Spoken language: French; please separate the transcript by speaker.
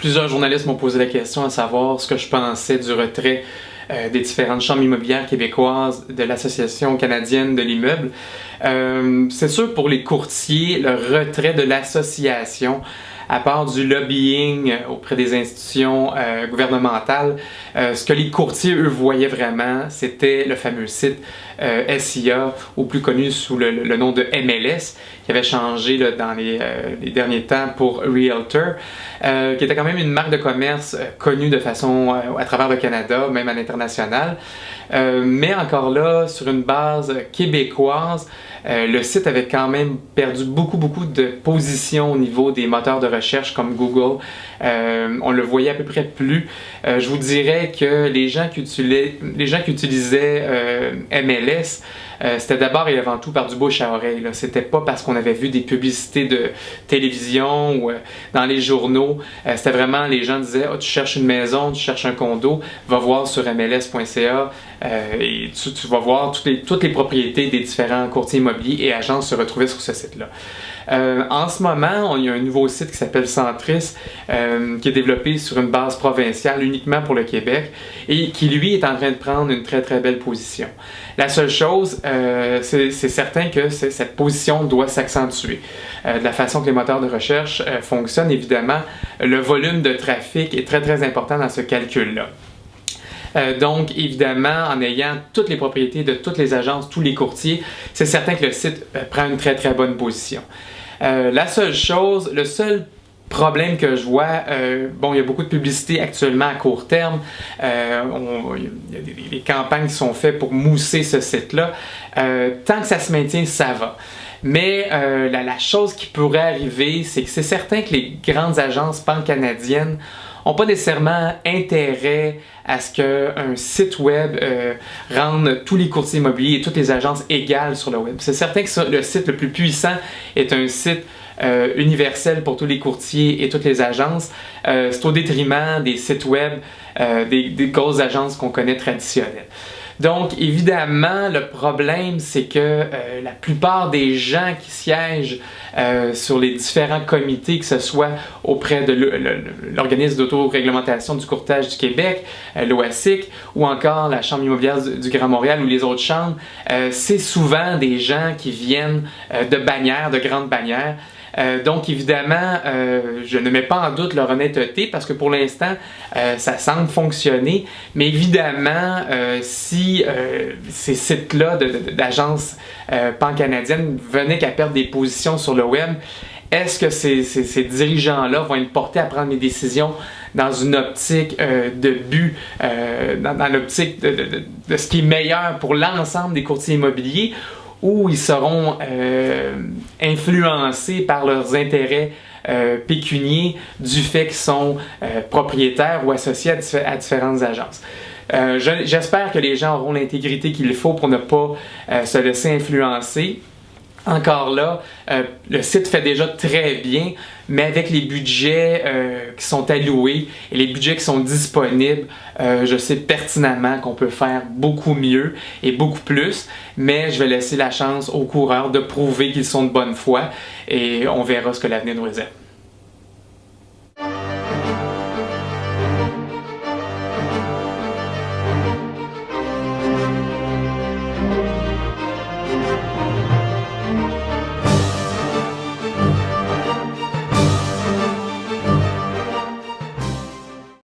Speaker 1: Plusieurs journalistes m'ont posé la question à savoir ce que je pensais du retrait des différentes chambres immobilières québécoises de l'Association canadienne de l'immeuble. C'est sûr, pour les courtiers, le retrait de l'association, à part du lobbying auprès des institutions gouvernementales, ce que les courtiers, eux, voyaient vraiment, c'était le fameux site SIA, ou plus connu sous le nom de MLS, qui avait changé là, dans les derniers temps pour Realtor, qui était quand même une marque de commerce connue de façon à travers le Canada, même à l'international. Mais encore là, sur une base québécoise, le site avait quand même perdu beaucoup de positions au niveau des moteurs de recherche comme Google. On le voyait à peu près plus. Je vous dirais que les gens qui utilisaient MLS, c'était d'abord et avant tout par du bouche à oreille. C'était pas parce qu'on avait vu des publicités de télévision ou dans les journaux. C'était vraiment, les gens disaient « tu cherches une maison, tu cherches un condo, va voir sur mls.ca et tu vas voir toutes les propriétés des différents courtiers immobiliers et agences se retrouver sur ce site-là. » En ce moment, il y a un nouveau site qui s'appelle Centris, qui est développé sur une base provinciale uniquement pour le Québec et qui, lui, est en train de prendre une très belle position. La seule chose, c'est certain que cette position doit s'accentuer. De la façon que les moteurs de recherche fonctionnent, évidemment, le volume de trafic est très important dans ce calcul-là. Donc, évidemment, en ayant toutes les propriétés de toutes les agences, tous les courtiers, c'est certain que le site prend une très bonne position. La seule chose, le seul problème que je vois, il y a beaucoup de publicité actuellement à court terme. Il y a des campagnes qui sont faites pour mousser ce site-là. Tant que ça se maintient, ça va. Mais la chose qui pourrait arriver, c'est que c'est certain que les grandes agences pan-canadiennes n'ont pas nécessairement intérêt à ce qu'un site web rende tous les courtiers immobiliers et toutes les agences égales sur le web. C'est certain que le site le plus puissant est un site universel pour tous les courtiers et toutes les agences. C'est au détriment des sites web des grosses agences qu'on connaît traditionnelles. Donc, évidemment, le problème, c'est que la plupart des gens qui siègent sur les différents comités, que ce soit auprès de l'organisme d'autoréglementation du courtage du Québec, l'OASIC, ou encore la Chambre immobilière du Grand Montréal ou les autres chambres, c'est souvent des gens qui viennent de bannières, de grandes bannières. Donc évidemment, je ne mets pas en doute leur honnêteté parce que pour l'instant, ça semble fonctionner. Mais évidemment, si ces sites-là d'agences pan-canadiennes venaient qu'à perdre des positions sur le web, est-ce que ces dirigeants-là vont être portés à prendre des décisions dans une optique de but, dans l'optique de ce qui est meilleur pour l'ensemble des courtiers immobiliers, ou ils seront influencés par leurs intérêts pécuniers du fait qu'ils sont propriétaires ou associés à différentes agences. J'espère que les gens auront l'intégrité qu'il faut pour ne pas se laisser influencer. Encore là, le site fait déjà très bien, mais avec les budgets qui sont alloués et les budgets qui sont disponibles, je sais pertinemment qu'on peut faire beaucoup mieux et beaucoup plus, mais je vais laisser la chance aux coureurs de prouver qu'ils sont de bonne foi et on verra ce que l'avenir nous réserve.